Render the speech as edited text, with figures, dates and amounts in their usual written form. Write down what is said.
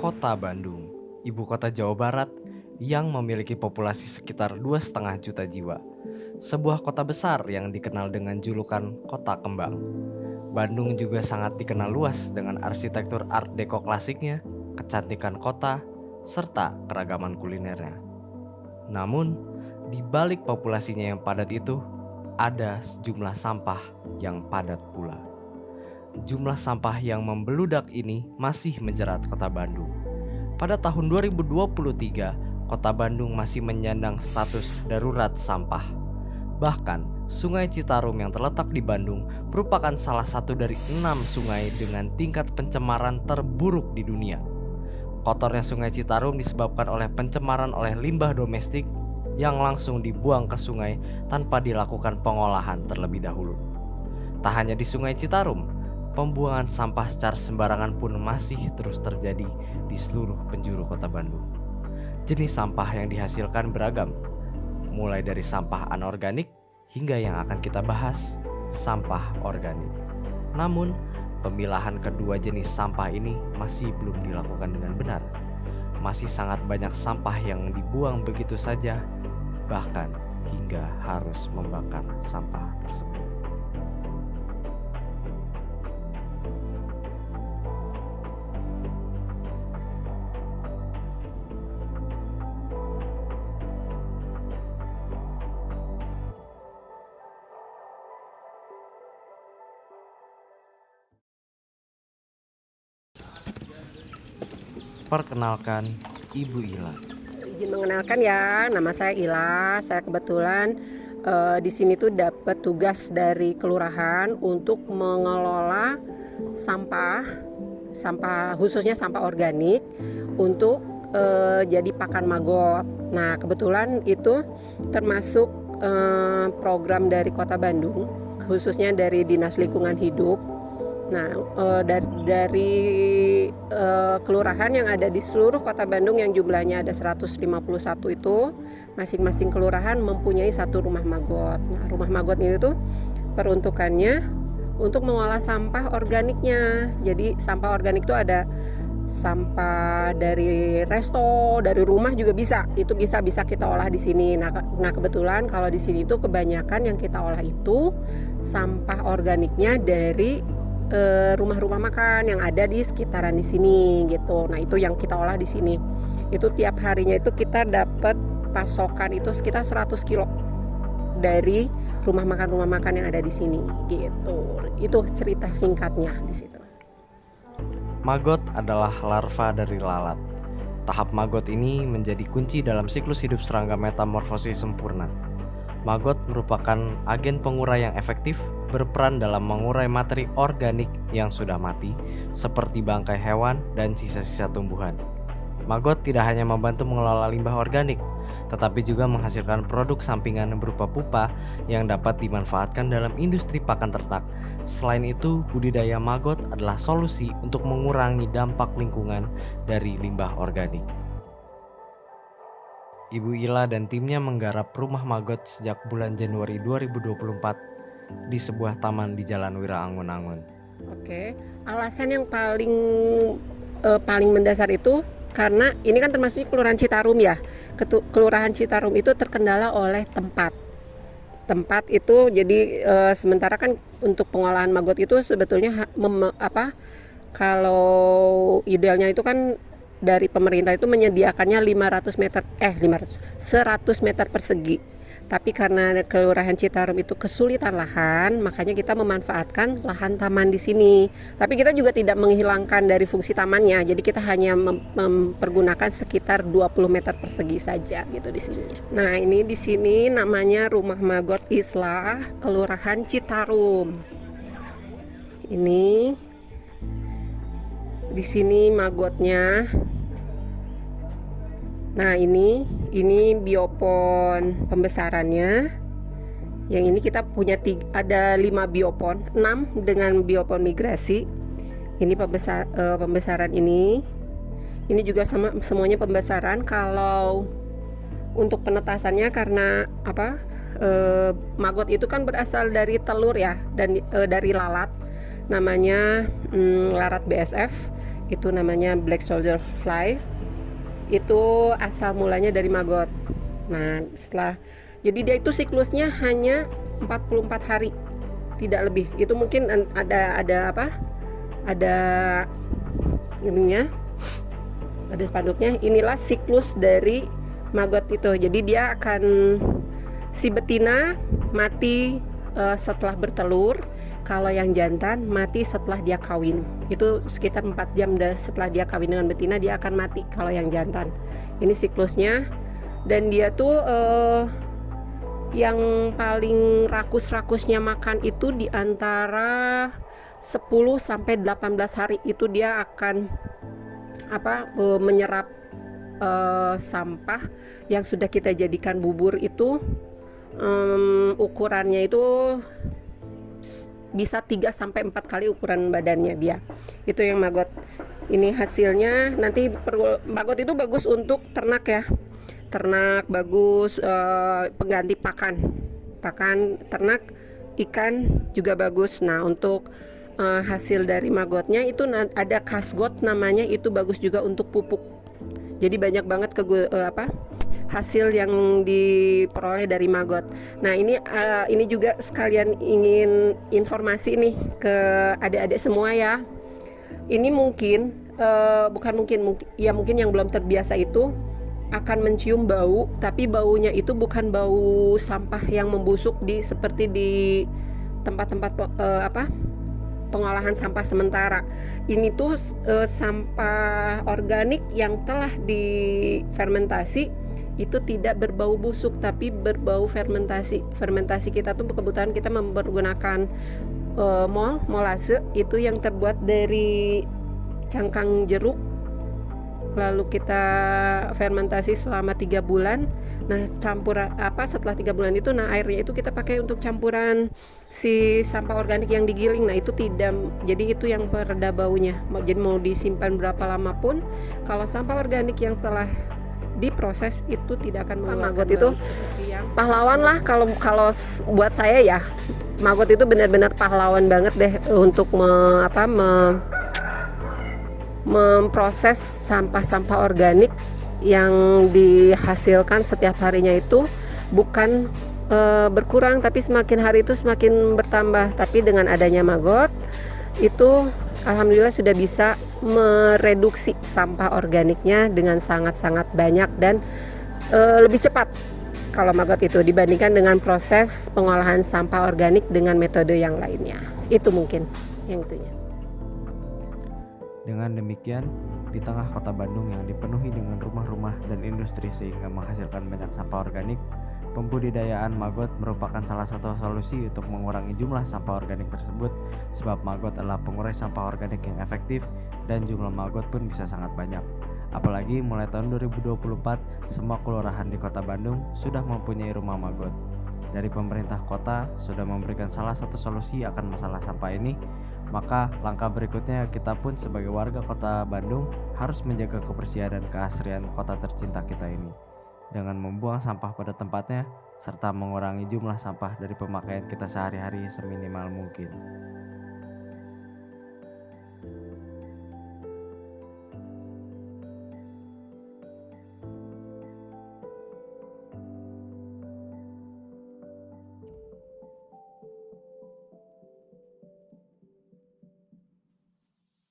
Kota Bandung, ibu kota Jawa Barat yang memiliki populasi sekitar 2,5 juta jiwa. Sebuah kota besar yang dikenal dengan julukan Kota Kembang. Bandung juga sangat dikenal luas dengan arsitektur Art Deco klasiknya, kecantikan kota, serta keragaman kulinernya. Namun, di balik populasinya yang padat itu, ada sejumlah sampah yang padat pula. Jumlah sampah yang membeludak ini masih menjerat kota Bandung. Pada tahun 2023, kota Bandung masih menyandang status darurat sampah. Bahkan, Sungai Citarum yang terletak di Bandung merupakan salah satu dari 6 sungai dengan tingkat pencemaran terburuk di dunia. Kotornya Sungai Citarum disebabkan oleh pencemaran oleh limbah domestik yang langsung dibuang ke sungai tanpa dilakukan pengolahan terlebih dahulu. Tak hanya di Sungai Citarum, pembuangan sampah secara sembarangan pun masih terus terjadi di seluruh penjuru kota Bandung. Jenis sampah yang dihasilkan beragam, mulai dari sampah anorganik hingga yang akan kita bahas, sampah organik. Namun, pemilahan kedua jenis sampah ini masih belum dilakukan dengan benar. Masih sangat banyak sampah yang dibuang begitu saja, bahkan hingga harus membakar sampah tersebut. Perkenalkan, Ibu Ila. Izin mengenalkan ya, nama saya Ila. Saya kebetulan di sini tuh dapat tugas dari kelurahan untuk mengelola sampah khususnya sampah organik untuk jadi pakan maggot. Nah, kebetulan itu termasuk program dari Kota Bandung, khususnya dari Dinas Lingkungan Hidup. Nah, dari kelurahan yang ada di seluruh kota Bandung yang jumlahnya ada 151 itu, masing-masing kelurahan mempunyai satu rumah maggot. Nah, rumah maggot ini tuh peruntukannya untuk mengolah sampah organiknya. Jadi sampah organik itu ada sampah dari resto, dari rumah juga bisa. Itu bisa kita olah di sini. Nah, kebetulan kalau di sini tuh kebanyakan yang kita olah itu sampah organiknya dari rumah-rumah makan yang ada di sekitaran di sini gitu. Nah, itu yang kita olah di sini. Itu tiap harinya itu kita dapat pasokan itu sekitar 100 kilo dari rumah makan yang ada di sini gitu. Itu cerita singkatnya di situ. Maggot adalah larva dari lalat. Tahap maggot ini menjadi kunci dalam siklus hidup serangga metamorfosis sempurna. Maggot merupakan agen pengurai yang efektif, berperan dalam mengurai materi organik yang sudah mati, seperti bangkai hewan dan sisa-sisa tumbuhan. Maggot tidak hanya membantu mengelola limbah organik, tetapi juga menghasilkan produk sampingan berupa pupa yang dapat dimanfaatkan dalam industri pakan ternak. Selain itu, budidaya maggot adalah solusi untuk mengurangi dampak lingkungan dari limbah organik. Ibu Ila dan timnya menggarap rumah maggot sejak bulan Januari 2024 di sebuah taman di Jalan Wira Angun-Angun. Oke, alasan yang paling mendasar itu karena ini kan termasuk Kelurahan Citarum ya. Kelurahan Citarum itu terkendala oleh tempat itu. Jadi sementara kan untuk pengolahan maggot itu sebetulnya kalau idealnya itu kan dari pemerintah itu menyediakannya 100 meter persegi. Tapi karena Kelurahan Citarum itu kesulitan lahan, makanya kita memanfaatkan lahan taman di sini. Tapi kita juga tidak menghilangkan dari fungsi tamannya. Jadi kita hanya mempergunakan sekitar 20 meter persegi saja gitu di sini. Nah, ini di sini namanya Rumah Maggot Islah Kelurahan Citarum. Ini di sini maggotnya. Nah, ini biopon pembesarannya. Yang ini kita punya ada 5 biopon, 6 dengan biopon migrasi. Ini pembesaran ini. Ini juga semuanya pembesaran. Kalau untuk penetasannya karena maggot itu kan berasal dari telur ya, dan dari lalat. Namanya lalat BSF. itu namanya black soldier fly. Itu asal mulanya dari maggot. Nah, jadi dia itu siklusnya hanya 44 hari, tidak lebih. Itu mungkin ada apa? Ada ininya, ada spanduknya. Inilah siklus dari maggot itu. Jadi dia akan, si betina mati setelah bertelur. Kalau yang jantan mati setelah dia kawin. Itu sekitar 4 jam setelah dia kawin dengan betina, dia akan mati kalau yang jantan. Ini siklusnya. Dan dia tuh yang paling rakus-rakusnya makan itu di antara 10 sampai 18 hari itu dia akan menyerap sampah yang sudah kita jadikan bubur itu. Ukurannya itu bisa 3 sampai 4 kali ukuran badannya dia. Itu yang maggot. Ini hasilnya nanti. Maggot itu bagus untuk ternak ya. Ternak bagus, pengganti pakan ternak, ikan juga bagus. Nah, untuk hasil dari maggotnya itu ada kasgot namanya, itu bagus juga untuk pupuk. Jadi banyak banget hasil yang diperoleh dari maggot. Nah, ini juga sekalian ingin informasi nih ke adik-adik semua ya. Ini mungkin mungkin yang belum terbiasa itu akan mencium bau, tapi baunya itu bukan bau sampah yang membusuk seperti di tempat-tempat pengolahan sampah sementara. Ini tuh sampah organik yang telah difermentasi. Itu tidak berbau busuk tapi berbau fermentasi. Fermentasi kita tuh kebetulan kita menggunakan molase, itu yang terbuat dari cangkang jeruk, lalu kita fermentasi selama 3 bulan. Nah, setelah 3 bulan itu, airnya itu kita pakai untuk campuran si sampah organik yang digiling. Nah, itu tidak, jadi itu yang pereda baunya. Jadi mau disimpan berapa lama pun, kalau sampah organik yang telah diproses itu tidak akan mengeluarkan maggot itu pahlawan lah. Kalau buat saya ya, maggot itu benar-benar pahlawan banget deh untuk memproses sampah-sampah organik yang dihasilkan setiap harinya itu bukan berkurang, tapi semakin hari itu semakin bertambah. Tapi dengan adanya maggot itu alhamdulillah sudah bisa mereduksi sampah organiknya dengan sangat-sangat banyak dan lebih cepat kalau maggot itu dibandingkan dengan proses pengolahan sampah organik dengan metode yang lainnya. Itu mungkin yang itunya. Dengan demikian, di tengah kota Bandung yang dipenuhi dengan rumah-rumah dan industri sehingga menghasilkan banyak sampah organik, pembudidayaan maggot merupakan salah satu solusi untuk mengurangi jumlah sampah organik tersebut, sebab maggot adalah pengurai sampah organik yang efektif dan jumlah maggot pun bisa sangat banyak. Apalagi mulai tahun 2024, semua kelurahan di kota Bandung sudah mempunyai rumah maggot. Dari pemerintah kota sudah memberikan salah satu solusi akan masalah sampah ini, maka langkah berikutnya kita pun sebagai warga kota Bandung harus menjaga kebersihan dan keasrian kota tercinta kita ini dengan membuang sampah pada tempatnya serta mengurangi jumlah sampah dari pemakaian kita sehari-hari seminimal mungkin.